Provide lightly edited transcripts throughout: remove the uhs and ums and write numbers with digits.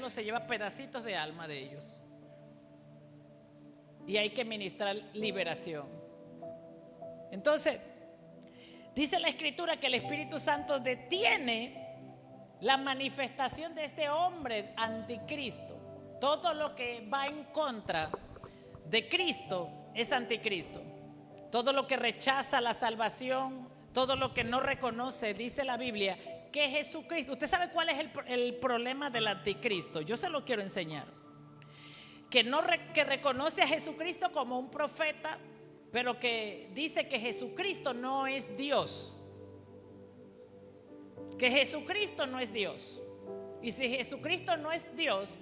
diablo se lleva pedacitos de alma de ellos. Y hay que ministrar liberación. Entonces, dice la Escritura que el Espíritu Santo detiene la manifestación de este hombre anticristo. Todo lo que va en contra de Cristo es anticristo. Todo lo que rechaza la salvación, todo lo que no reconoce, dice la Biblia, que Jesucristo. ¿Usted sabe cuál es el problema del anticristo? Yo se lo quiero enseñar. Que reconoce a Jesucristo como un profeta, pero que dice que Jesucristo no es Dios. Que Jesucristo no es Dios. Y si Jesucristo no es Dios,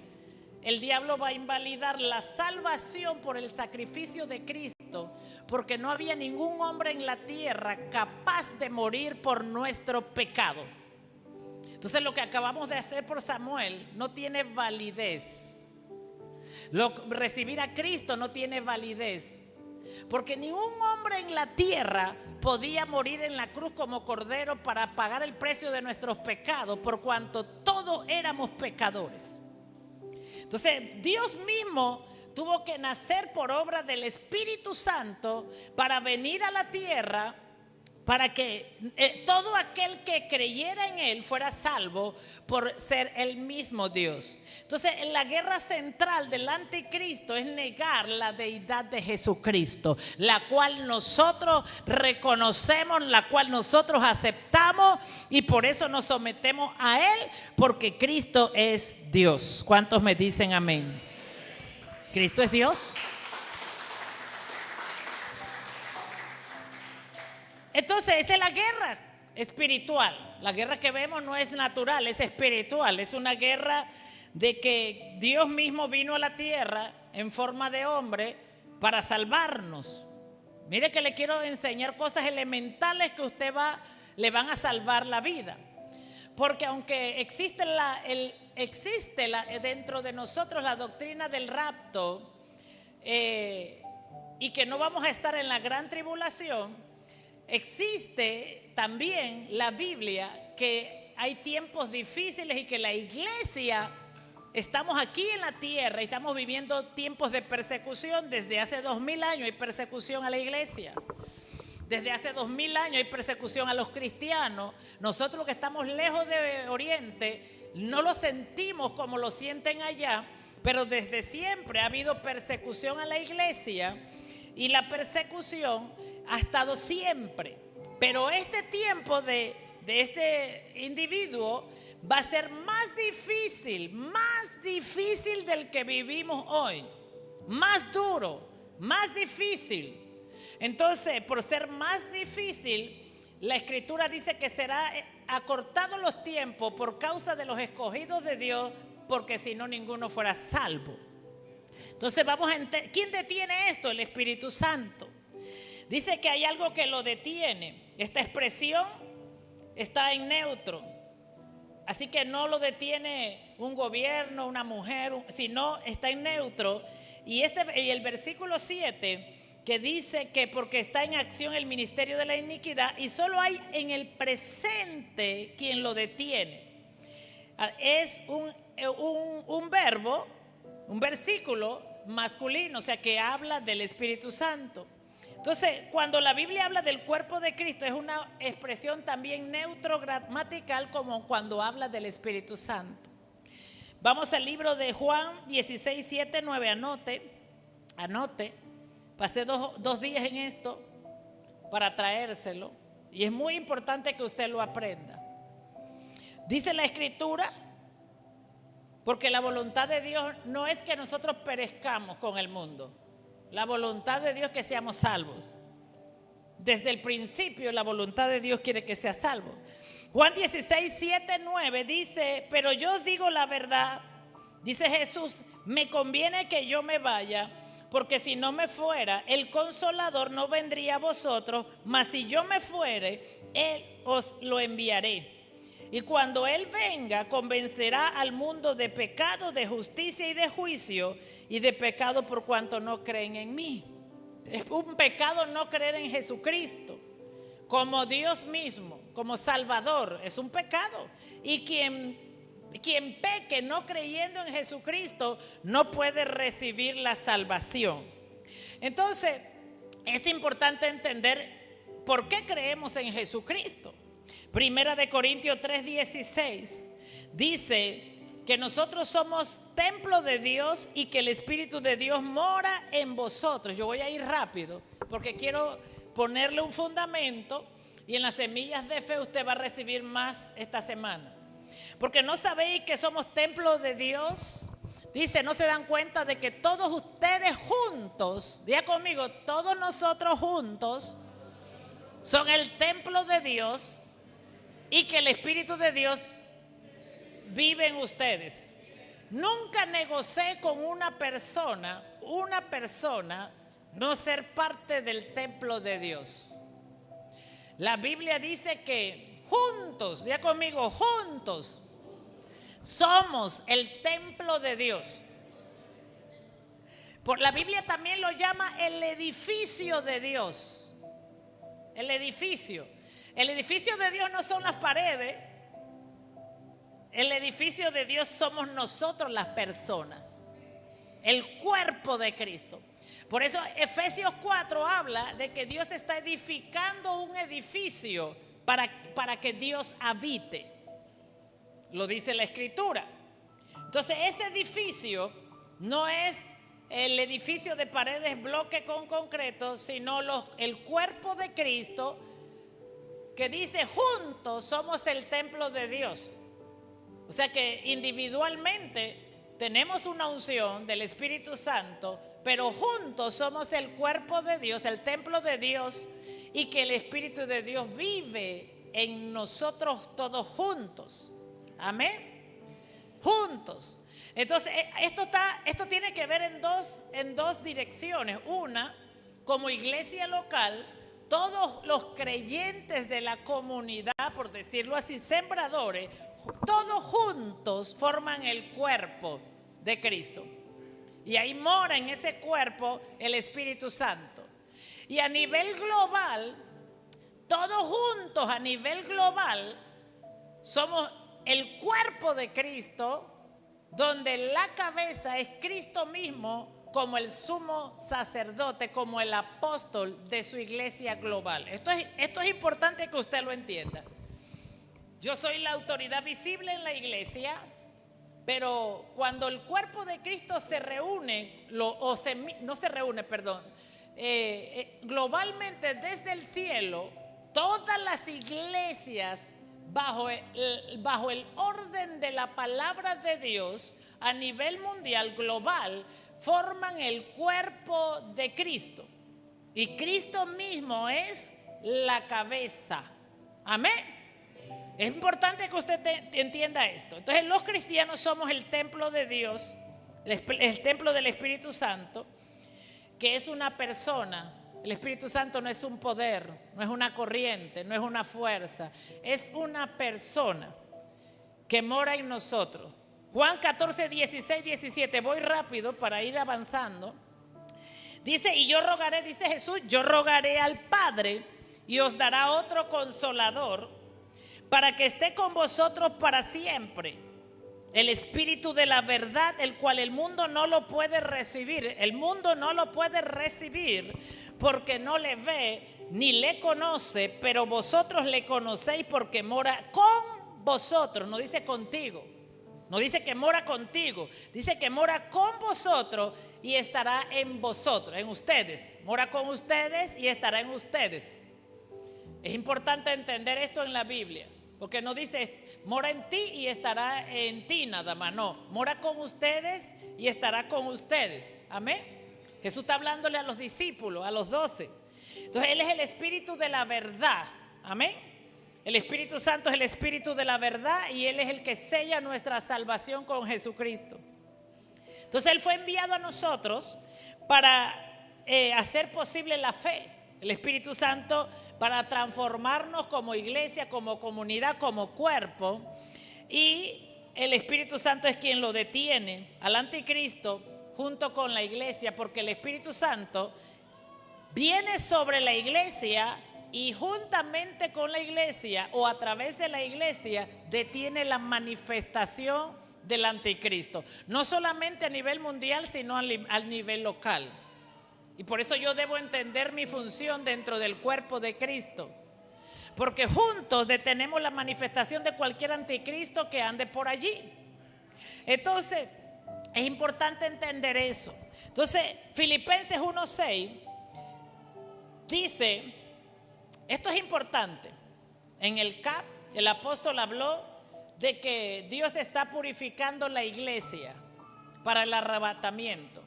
el diablo va a invalidar la salvación por el sacrificio de Cristo, porque no había ningún hombre en la tierra capaz de morir por nuestro pecado. Entonces lo que acabamos de hacer por Samuel no tiene validez. Recibir a Cristo no tiene validez, porque ningún hombre en la tierra podía morir en la cruz como cordero para pagar el precio de nuestros pecados, por cuanto todos éramos pecadores. Entonces Dios mismo tuvo que nacer por obra del Espíritu Santo para venir a la tierra, para que todo aquel que creyera en Él fuera salvo por ser el mismo Dios. Entonces, la guerra central del anticristo es negar la deidad de Jesucristo, la cual nosotros reconocemos, la cual nosotros aceptamos, y por eso nos sometemos a Él, porque Cristo es Dios. ¿Cuántos me dicen amén? ¿Cristo es Dios? Entonces esa es la guerra espiritual. La guerra que vemos no es natural, es espiritual. Es una guerra de que Dios mismo vino a la tierra en forma de hombre para salvarnos. Mire que le quiero enseñar cosas elementales que le van a salvar la vida. Porque aunque existe dentro de nosotros la doctrina del rapto, y que no vamos a estar en la gran tribulación, existe también la Biblia que hay tiempos difíciles y que la iglesia, estamos aquí en la tierra y estamos viviendo tiempos de persecución. Desde hace 2000 años hay persecución a la iglesia. Desde hace 2000 años hay persecución a los cristianos. Nosotros que estamos lejos de Oriente no lo sentimos como lo sienten allá, pero desde siempre ha habido persecución a la iglesia, y la persecución ha estado siempre. Pero este tiempo de este individuo va a ser más difícil del que vivimos hoy, más duro, más difícil. Entonces, por ser más difícil, la Escritura dice que será acortado los tiempos por causa de los escogidos de Dios, porque si no, ninguno fuera salvo. Entonces vamos a entender, ¿quién detiene esto? El Espíritu Santo. Dice que hay algo que lo detiene. Esta expresión está en neutro, así que no lo detiene un gobierno, una mujer, sino está en neutro. Y el versículo 7, que dice que porque está en acción el ministerio de la iniquidad, y solo hay en el presente quien lo detiene. Es un verbo, un versículo masculino, o sea que habla del Espíritu Santo. Entonces, cuando la Biblia habla del cuerpo de Cristo, es una expresión también neutro gramatical, como cuando habla del Espíritu Santo. Vamos al libro de Juan 16, 7, 9. Anote. Pasé dos días en esto para traérselo, y es muy importante que usted lo aprenda. Dice la Escritura, porque la voluntad de Dios no es que nosotros perezcamos con el mundo. La voluntad de Dios es que seamos salvos. Desde el principio la voluntad de Dios quiere que sea salvo. Juan 16, 7, 9 dice: pero yo digo la verdad, dice Jesús, me conviene que yo me vaya, porque si no me fuera, el Consolador no vendría a vosotros, mas si yo me fuere, Él os lo enviaré. Y cuando Él venga, convencerá al mundo de pecado, de justicia y de juicio. Y de pecado por cuanto no creen en mí. Es un pecado no creer en Jesucristo como Dios mismo, como Salvador. Es un pecado. Y quien quien peque no creyendo en Jesucristo no puede recibir la salvación. Entonces, es importante entender por qué creemos en Jesucristo. Primera de Corintios 3:16 dice que nosotros somos templo de Dios y que el Espíritu de Dios mora en vosotros. Yo voy a ir rápido porque quiero ponerle un fundamento y en las semillas de fe usted va a recibir más esta semana. Porque no sabéis que somos templo de Dios. Dice, no se dan cuenta de que todos ustedes juntos, diga conmigo, todos nosotros juntos son el templo de Dios y que el Espíritu de Dios vive en ustedes. Nunca negocié con una persona no ser parte del templo de Dios. La Biblia dice que juntos, diga conmigo, juntos somos el templo de Dios. Por la Biblia también lo llama el edificio de Dios. El edificio de Dios no son las paredes. El edificio de Dios somos nosotros las personas, el cuerpo de Cristo. Por eso Efesios 4 habla de que Dios está edificando un edificio para que Dios habite. Lo dice la Escritura. Entonces ese edificio no es el edificio de paredes, bloque con concreto, sino el cuerpo de Cristo, que dice juntos somos el templo de Dios. O sea que individualmente tenemos una unción del Espíritu Santo, pero juntos somos el cuerpo de Dios, el templo de Dios, y que el Espíritu de Dios vive en nosotros todos juntos. Amén. Juntos. Entonces esto tiene que ver en dos direcciones. Una, como iglesia local, todos los creyentes de la comunidad, por decirlo así, sembradores, todos juntos forman el cuerpo de Cristo. Y ahí mora en ese cuerpo el Espíritu Santo. Y a nivel global, todos juntos a nivel global, somos el cuerpo de Cristo, donde la cabeza es Cristo mismo como el sumo sacerdote, como el apóstol de su iglesia global. Esto es importante que usted lo entienda. Yo soy la autoridad visible en la iglesia, pero cuando el cuerpo de Cristo se reúne, globalmente desde el cielo, todas las iglesias bajo el orden de la palabra de Dios a nivel mundial, global, forman el cuerpo de Cristo. Y Cristo mismo es la cabeza. Amén. Es importante que usted entienda esto. Entonces los cristianos somos el templo de Dios, el templo del Espíritu Santo, que es una persona. El Espíritu Santo no es un poder, no es una corriente, no es una fuerza, es una persona que mora en nosotros. Juan 14, 16, 17, voy rápido para ir avanzando. Dice, y yo rogaré, dice Jesús, yo rogaré al Padre y os dará otro consolador para que esté con vosotros para siempre. El Espíritu de la verdad, el cual el mundo no lo puede recibir. El mundo no lo puede recibir porque no le ve ni le conoce, pero vosotros le conocéis porque mora con vosotros. No dice contigo, no dice que mora contigo, dice que mora con vosotros y estará en vosotros, en ustedes. Mora con ustedes y estará en ustedes. Es importante entender esto en la Biblia, porque no dice mora en ti y estará en ti nada más, no, mora con ustedes y estará con ustedes. Amén. Jesús está hablándole a los discípulos, a los 12. Entonces Él es el Espíritu de la verdad. Amén. El Espíritu Santo es el Espíritu de la verdad y Él es el que sella nuestra salvación con Jesucristo. Entonces Él fue enviado a nosotros para hacer posible la fe. El Espíritu Santo para transformarnos como iglesia, como comunidad, como cuerpo. Y el Espíritu Santo es quien lo detiene al anticristo junto con la iglesia, porque el Espíritu Santo viene sobre la iglesia y juntamente con la iglesia o a través de la iglesia detiene la manifestación del anticristo, no solamente a nivel mundial, sino al nivel local. Y por eso yo debo entender mi función dentro del cuerpo de Cristo, porque juntos detenemos la manifestación de cualquier anticristo que ande por allí. Entonces es importante entender eso. Entonces Filipenses 1:6 dice, esto es importante. En el CAP el apóstol habló de que Dios está purificando la iglesia para el arrebatamiento.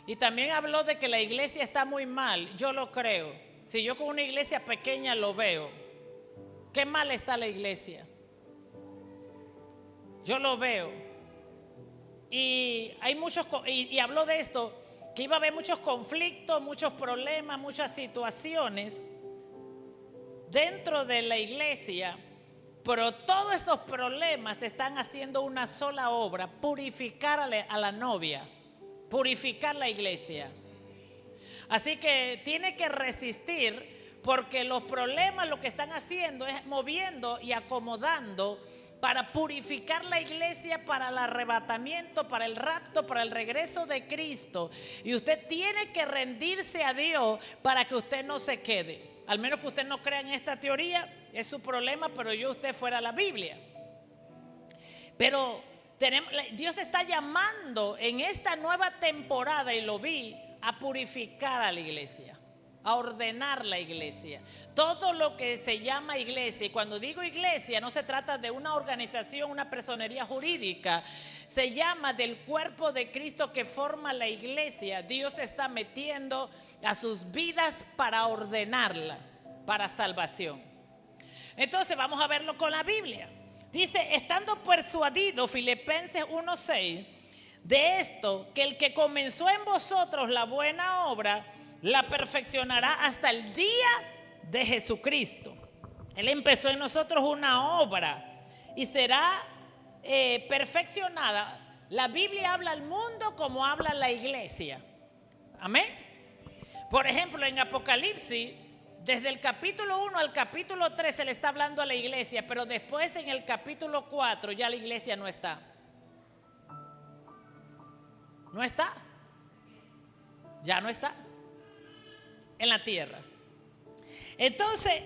Y también habló de que la iglesia está muy mal. Yo lo creo. Si yo con una iglesia pequeña lo veo, qué mal está la iglesia. Yo lo veo. Y hay muchos, y habló de esto, que iba a haber muchos conflictos, muchos problemas, muchas situaciones dentro de la iglesia, pero todos esos problemas están haciendo una sola obra: purificar a la novia, purificar la iglesia. Así que tiene que resistir, porque los problemas lo que están haciendo es moviendo y acomodando para purificar la iglesia para el arrebatamiento, para el rapto, para el regreso de Cristo. Y usted tiene que rendirse a Dios para que usted no se quede. Al menos que usted no crea en esta teoría, es su problema, pero yo usted fuera la Biblia. Pero Dios está llamando en esta nueva temporada, y lo vi, a purificar a la iglesia, a ordenar la iglesia. Todo lo que se llama iglesia, y cuando digo iglesia no se trata de una organización, una personería jurídica, se llama del cuerpo de Cristo que forma la iglesia. Dios está metiendo a sus vidas para ordenarla, para salvación. Entonces vamos a verlo con la Biblia. Dice, estando persuadido, Filipenses 1:6, de esto, que el que comenzó en vosotros la buena obra, la perfeccionará hasta el día de Jesucristo. Él empezó en nosotros una obra y será perfeccionada. La Biblia habla al mundo como habla la iglesia. Amén. Por ejemplo, en Apocalipsis, desde el capítulo 1 al capítulo 3 se le está hablando a la iglesia, pero después en el capítulo 4 ya la iglesia no está. No está. Ya no está en la tierra. Entonces,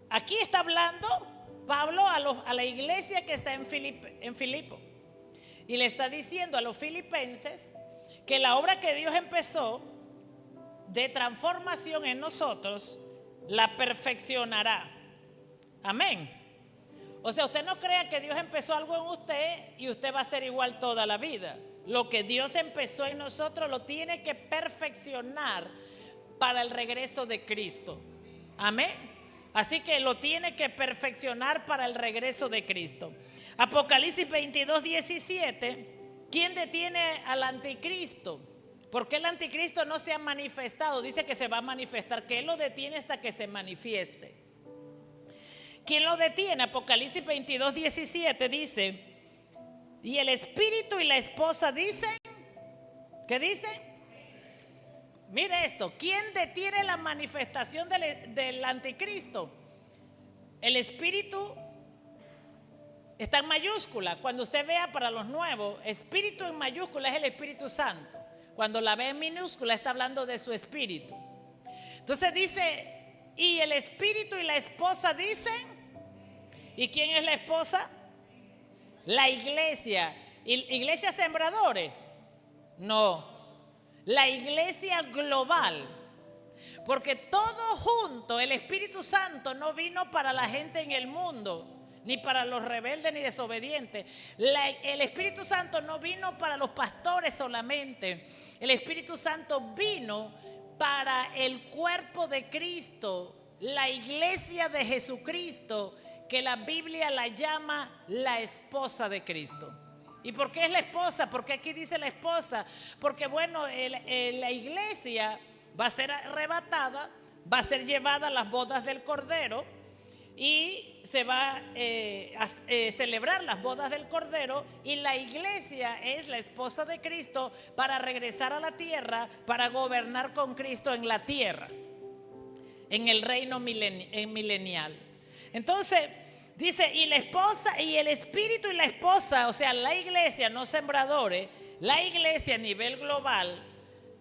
aquí está hablando Pablo a la iglesia que está en Filipo, y le está diciendo a los filipenses que la obra que Dios empezó de transformación en nosotros la perfeccionará. Amén. O sea, usted no crea que Dios empezó algo en usted y usted va a ser igual toda la vida. Lo que Dios empezó en nosotros lo tiene que perfeccionar para el regreso de Cristo. Amén. Así que lo tiene que perfeccionar para el regreso de Cristo. Apocalipsis 22:17. ¿Quién detiene al anticristo? ¿Por qué el anticristo no se ha manifestado? Dice que se va a manifestar, que Él lo detiene hasta que se manifieste. ¿Quién lo detiene? Apocalipsis 22:17 dice, y el espíritu y la esposa dicen, ¿qué dicen? Mire esto, ¿quién detiene la manifestación del anticristo? El espíritu está en mayúscula. Cuando usted vea para los nuevos, espíritu en mayúscula es el Espíritu Santo. Cuando la ve en minúscula está hablando de su espíritu. Entonces dice, y el espíritu y la esposa dicen. ¿Y quién es la esposa? La iglesia. ¿Iglesia sembradores? No. La iglesia global. Porque todo junto, el Espíritu Santo no vino para la gente en el mundo, ni para los rebeldes ni desobedientes. El Espíritu Santo no vino para los pastores solamente. El Espíritu Santo vino para el cuerpo de Cristo, la iglesia de Jesucristo, que la Biblia la llama la esposa de Cristo. ¿Y por qué es la esposa? Porque aquí dice la esposa. Porque bueno, la iglesia va a ser arrebatada, va a ser llevada a las bodas del Cordero y se va a celebrar las bodas del Cordero, y la iglesia es la esposa de Cristo para regresar a la tierra, para gobernar con Cristo en la tierra. en el reino milenial. Entonces dice, y la esposa y el espíritu y la esposa, o sea, la iglesia, no sembradores, la iglesia a nivel global.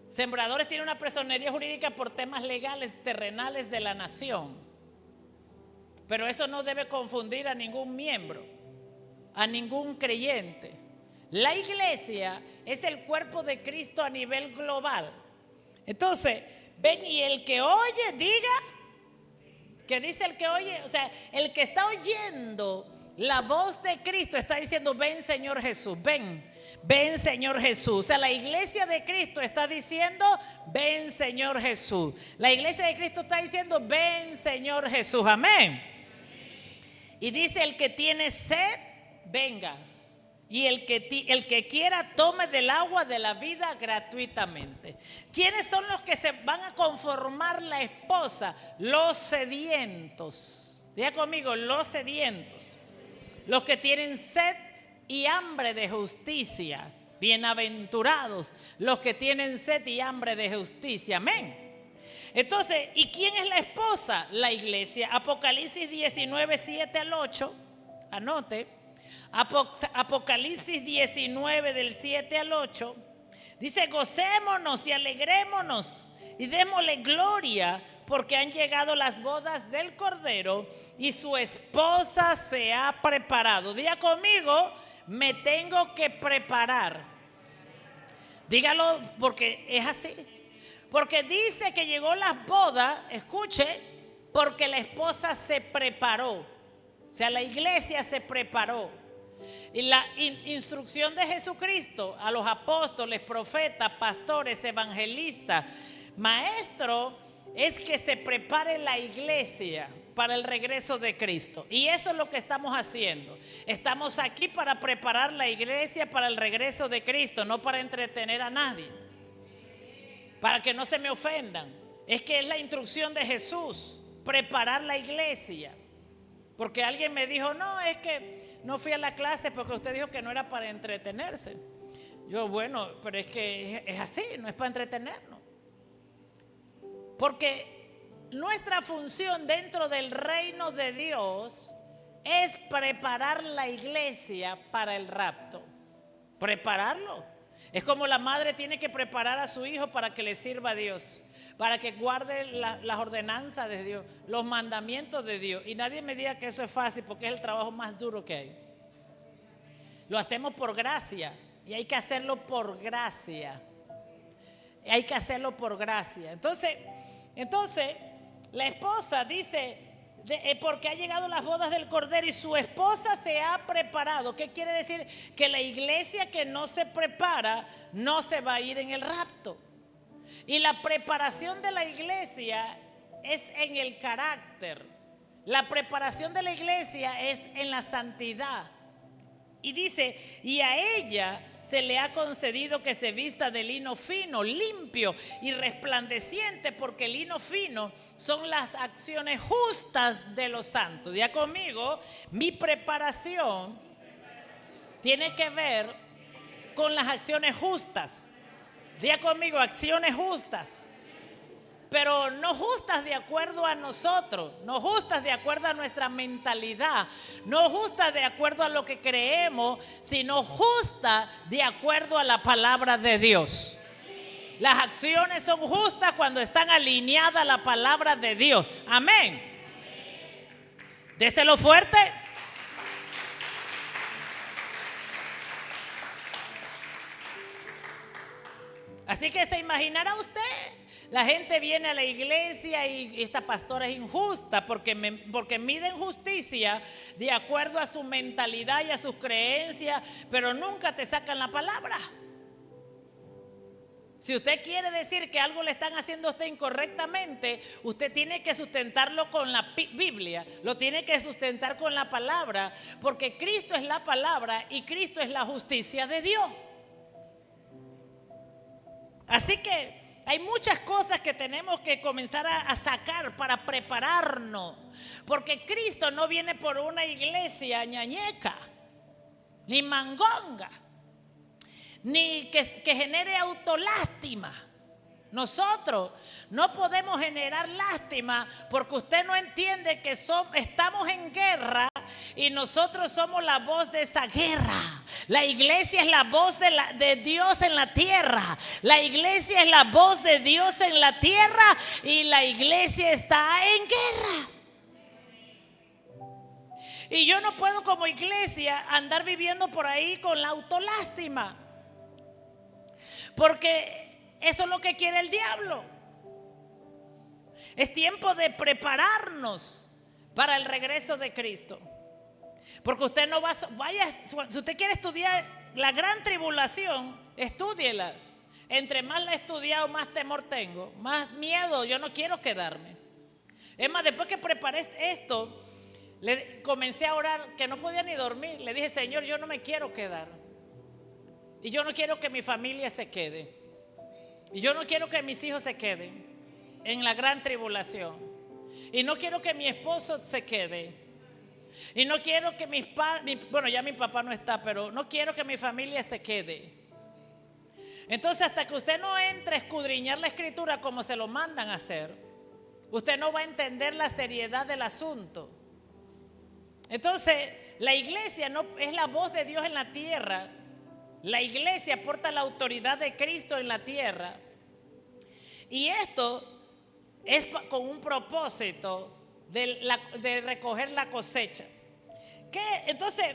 Sembradores tiene una personería jurídica por temas legales terrenales de la nación, pero eso no debe confundir a ningún miembro, a ningún creyente. La iglesia es el cuerpo de Cristo a nivel global. Entonces, ven, y el que oye, diga, que dice el que oye, o sea, el que está oyendo la voz de Cristo está diciendo, ven Señor Jesús, ven Señor Jesús. O sea, la iglesia de Cristo está diciendo, ven Señor Jesús. La iglesia de Cristo está diciendo, ven Señor Jesús, amén. Y dice, el que tiene sed, venga. Y el que quiera, tome del agua de la vida gratuitamente. ¿Quiénes son los que se van a conformar la esposa? Los sedientos. Diga conmigo, los sedientos. Los que tienen sed y hambre de justicia. Bienaventurados los que tienen sed y hambre de justicia. Amén. Entonces, ¿y quién es la esposa? La iglesia. Apocalipsis 19, 7 al 8. Anote. Apocalipsis 19 del 7 al 8 dice, gocémonos y alegrémonos y démosle gloria porque han llegado las bodas del Cordero y su esposa se ha preparado. Diga conmigo, me tengo que preparar. Dígalo porque es así. Porque dice que llegó las bodas, escuche, porque la esposa se preparó. O sea, la iglesia se preparó. Y la instrucción de Jesucristo a los apóstoles, profetas, pastores, evangelistas, maestros, es que se prepare la iglesia para el regreso de Cristo. Y eso es lo que estamos haciendo. Estamos aquí para preparar la iglesia para el regreso de Cristo, no para entretener a nadie. Para que no se me ofendan. Es que es la instrucción de Jesús, preparar la iglesia. Porque alguien me dijo, no, es que no fui a la clase porque usted dijo que no era para entretenerse. Yo, bueno, pero es que es así, no es para entretenernos. Porque nuestra función dentro del reino de Dios es preparar la iglesia para el rapto. Prepararlo. Es como la madre tiene que preparar a su hijo para que le sirva a Dios, para que guarde las ordenanzas de Dios, los mandamientos de Dios. Y nadie me diga que eso es fácil, porque es el trabajo más duro que hay. Lo hacemos por gracia y hay que hacerlo por gracia. Hay que hacerlo por gracia. Entonces la esposa dice, porque ha llegado las bodas del Cordero y su esposa se ha preparado. ¿Qué quiere decir? Que la iglesia que no se prepara no se va a ir en el rapto. Y la preparación de la iglesia es en el carácter. La preparación de la iglesia es en la santidad. Y dice, y a ella se le ha concedido que se vista de lino fino, limpio y resplandeciente, porque el lino fino son las acciones justas de los santos. Diga conmigo, mi preparación tiene que ver con las acciones justas. Diga conmigo, acciones justas. Pero no justas de acuerdo a nosotros, no justas de acuerdo a nuestra mentalidad, no justas de acuerdo a lo que creemos, sino justas de acuerdo a la palabra de Dios. Las acciones son justas cuando están alineadas a la palabra de Dios. Amén. Déselo fuerte. Así que se imaginará usted, la gente viene a la iglesia y esta pastora es injusta porque miden justicia de acuerdo a su mentalidad y a sus creencias, pero nunca te sacan la palabra. Si usted quiere decir que algo le están haciendo a usted incorrectamente, usted tiene que sustentarlo con la Biblia, lo tiene que sustentar con la palabra, porque Cristo es la palabra y Cristo es la justicia de Dios. Así que hay muchas cosas que tenemos que comenzar a sacar para prepararnos, porque Cristo no viene por una iglesia ñañeca, ni mangonga, ni que genere autolástima. Nosotros no podemos generar lástima porque usted no entiende que estamos en guerra y nosotros somos la voz de esa guerra. La iglesia es la voz de Dios en la tierra. La iglesia es la voz de Dios en la tierra y la iglesia está en guerra. Y yo no puedo como iglesia andar viviendo por ahí con la autolástima. Porque eso es lo que quiere el diablo. Es tiempo de prepararnos para el regreso de Cristo. Porque usted no si usted quiere estudiar la gran tribulación, estúdiela. Entre más la he estudiado, más temor tengo, más miedo, yo no quiero quedarme. Es más, después que preparé esto, comencé a orar que no podía ni dormir. Le dije, Señor, yo no me quiero quedar. Y yo no quiero que mi familia se quede. Y yo no quiero que mis hijos se queden en la gran tribulación. Y no quiero que mi esposo se quede. Y no quiero que bueno, ya mi papá no está, pero no quiero que mi familia se quede. Entonces, hasta que usted no entre a escudriñar la escritura como se lo mandan a hacer, usted no va a entender la seriedad del asunto. Entonces, la iglesia no es la voz de Dios en la tierra. La iglesia porta la autoridad de Cristo en la tierra. Y esto es con un propósito de recoger la cosecha. Entonces,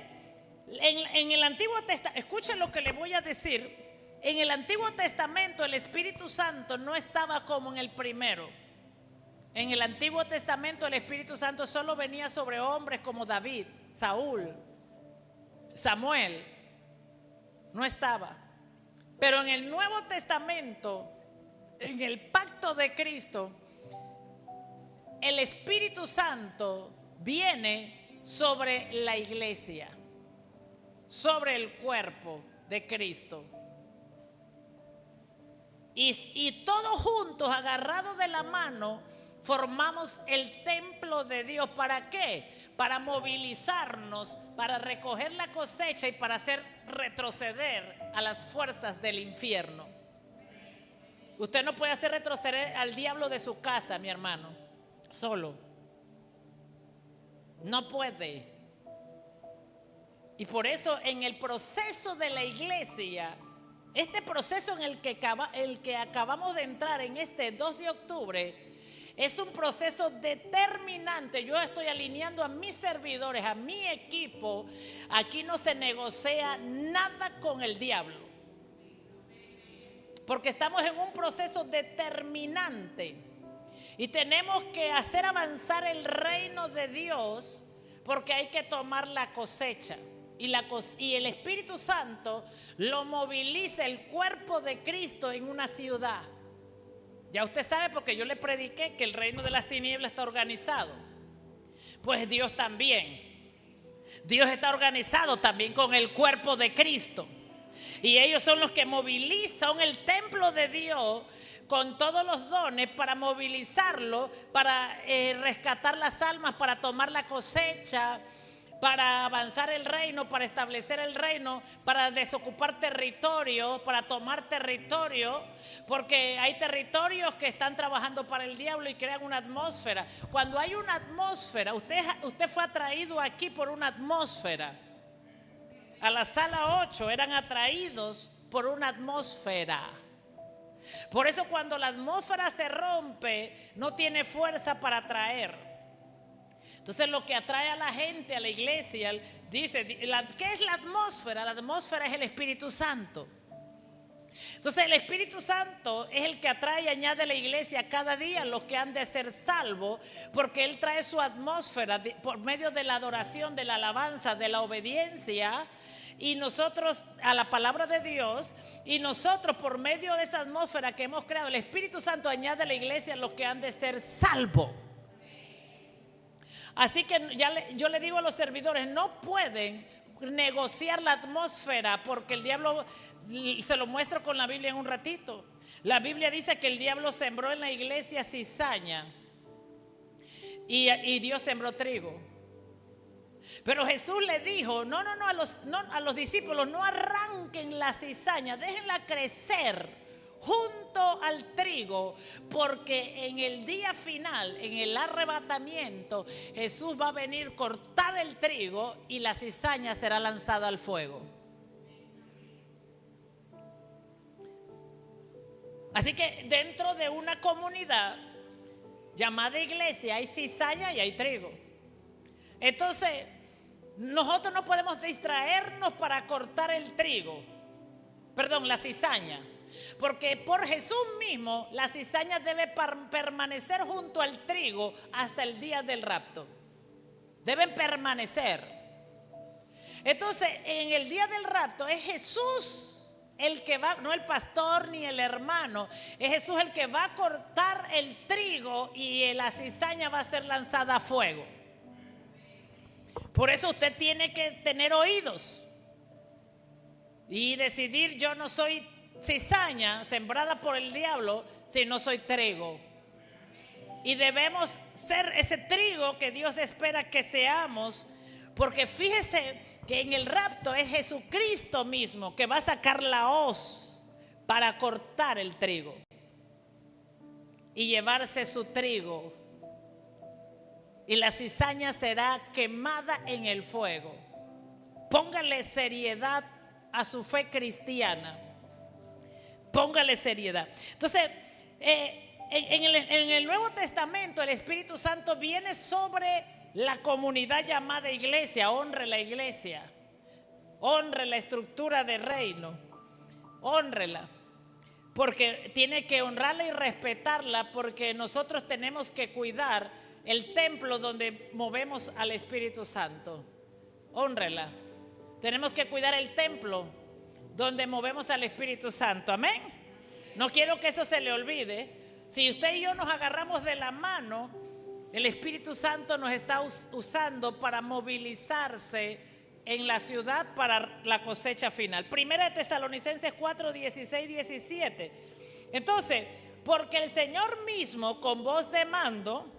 en el Antiguo Testamento, escuchen lo que le voy a decir. En el Antiguo Testamento el Espíritu Santo no estaba como en el primero. En el Antiguo Testamento el Espíritu Santo solo venía sobre hombres como David, Saúl, Samuel. No estaba. Pero en el Nuevo Testamento, en el pacto de Cristo, el Espíritu Santo viene sobre la iglesia, sobre el cuerpo de Cristo. Y todos juntos, agarrados de la mano, formamos el templo de Dios. ¿Para qué? Para movilizarnos, para recoger la cosecha y para hacer retroceder a las fuerzas del infierno. Usted no puede hacer retroceder al diablo de su casa, mi hermano, solo. No puede. Y por eso en el proceso de la iglesia, este proceso en el que acabamos de entrar en este 2 de octubre, es un proceso determinante. Yo estoy alineando a mis servidores, a mi equipo. Aquí no se negocia nada con el diablo, porque estamos en un proceso determinante y tenemos que hacer avanzar el reino de Dios, porque hay que tomar la cosecha. Y el Espíritu Santo lo moviliza el cuerpo de Cristo en una ciudad. Ya usted sabe, porque yo le prediqué que el reino de las tinieblas está organizado. Pues Dios también. Dios está organizado también con el cuerpo de Cristo. Y ellos son los que movilizan el templo de Dios con todos los dones para movilizarlo, para rescatar las almas, para tomar la cosecha, para avanzar el reino, para establecer el reino, para desocupar territorio, para tomar territorio, porque hay territorios que están trabajando para el diablo y crean una atmósfera. Cuando hay una atmósfera, usted fue atraído aquí por una atmósfera. A la sala 8 eran atraídos por una atmósfera. Por eso cuando la atmósfera se rompe, no tiene fuerza para atraer. Entonces lo que atrae a la gente, a la iglesia, dice, ¿qué es la atmósfera? La atmósfera es el Espíritu Santo. Entonces el Espíritu Santo es el que atrae y añade a la iglesia cada día los que han de ser salvos, porque Él trae su atmósfera por medio de la adoración, de la alabanza, de la obediencia, y nosotros a la palabra de Dios, y nosotros por medio de esa atmósfera que hemos creado, el Espíritu Santo añade a la iglesia los que han de ser salvos. Así que yo le digo a los servidores, no pueden negociar la atmósfera, porque el diablo, se lo muestro con la Biblia en un ratito. La Biblia dice que el diablo sembró en la iglesia cizaña y Dios sembró trigo. Pero Jesús le dijo, no, a los discípulos, no arranquen la cizaña, déjenla crecer junto al trigo, porque en el día final, en el arrebatamiento, Jesús va a venir, cortar el trigo y la cizaña será lanzada al fuego. Así que dentro de una comunidad llamada iglesia hay cizaña y hay trigo. Entonces, nosotros no podemos distraernos para cortar el trigo, la cizaña, porque por Jesús mismo la cizaña debe permanecer junto al trigo hasta el día del rapto. Deben permanecer. Entonces, en el día del rapto es Jesús el que va, no el pastor ni el hermano, es Jesús el que va a cortar el trigo y la cizaña va a ser lanzada a fuego. Por eso usted tiene que tener oídos y decidir: yo no soy cizaña sembrada por el diablo, sino soy trigo. Y debemos ser ese trigo que Dios espera que seamos, porque fíjese que en el rapto es Jesucristo mismo que va a sacar la hoz para cortar el trigo y llevarse su trigo, y la cizaña será quemada en el fuego. Póngale seriedad a su fe cristiana. Póngale seriedad. Entonces, en el Nuevo Testamento el Espíritu Santo viene sobre la comunidad llamada iglesia. Honre la iglesia, honre la estructura de reino, honrela, porque tiene que honrarla y respetarla, porque nosotros tenemos que cuidar el templo donde movemos al Espíritu Santo. Honrela. Tenemos que cuidar el templo donde movemos al Espíritu Santo. Amén. No quiero que eso se le olvide. Si usted y yo nos agarramos de la mano, el Espíritu Santo nos está usando para movilizarse en la ciudad para la cosecha final. Primera de Tesalonicenses 4, 16, 17. Entonces, porque el Señor mismo con voz de mando,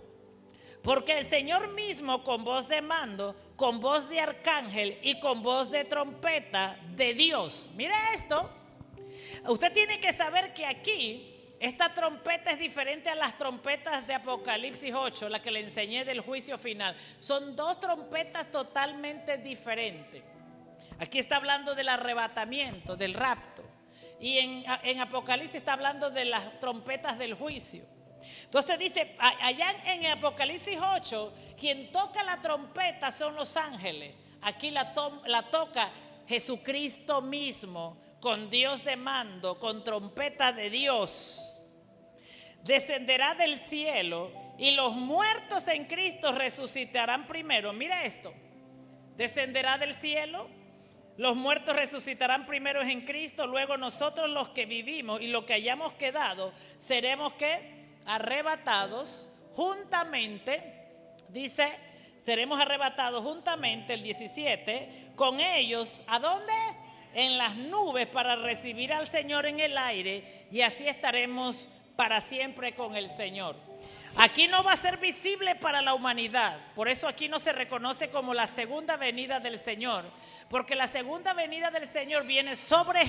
con voz de arcángel y con voz de trompeta de Dios. Mire esto. Usted tiene que saber que aquí esta trompeta es diferente a las trompetas de Apocalipsis 8, la que le enseñé del juicio final. Son dos trompetas totalmente diferentes. Aquí está hablando del arrebatamiento, del rapto. Y en Apocalipsis está hablando de las trompetas del juicio. Entonces dice, allá en Apocalipsis 8, quien toca la trompeta son los ángeles. Aquí la toca Jesucristo mismo, con Dios de mando, con trompeta de Dios. Descenderá del cielo y los muertos en Cristo resucitarán primero. Mira esto. Descenderá del cielo, los muertos resucitarán primero en Cristo, luego nosotros los que vivimos y los que hayamos quedado seremos ¿qué? Arrebatados juntamente, dice, seremos arrebatados juntamente, el 17, con ellos, ¿a dónde? En las nubes, para recibir al Señor en el aire, y así estaremos para siempre con el Señor. Aquí no va a ser visible para la humanidad, por eso aquí no se reconoce como la segunda venida del Señor, porque la segunda venida del Señor viene sobre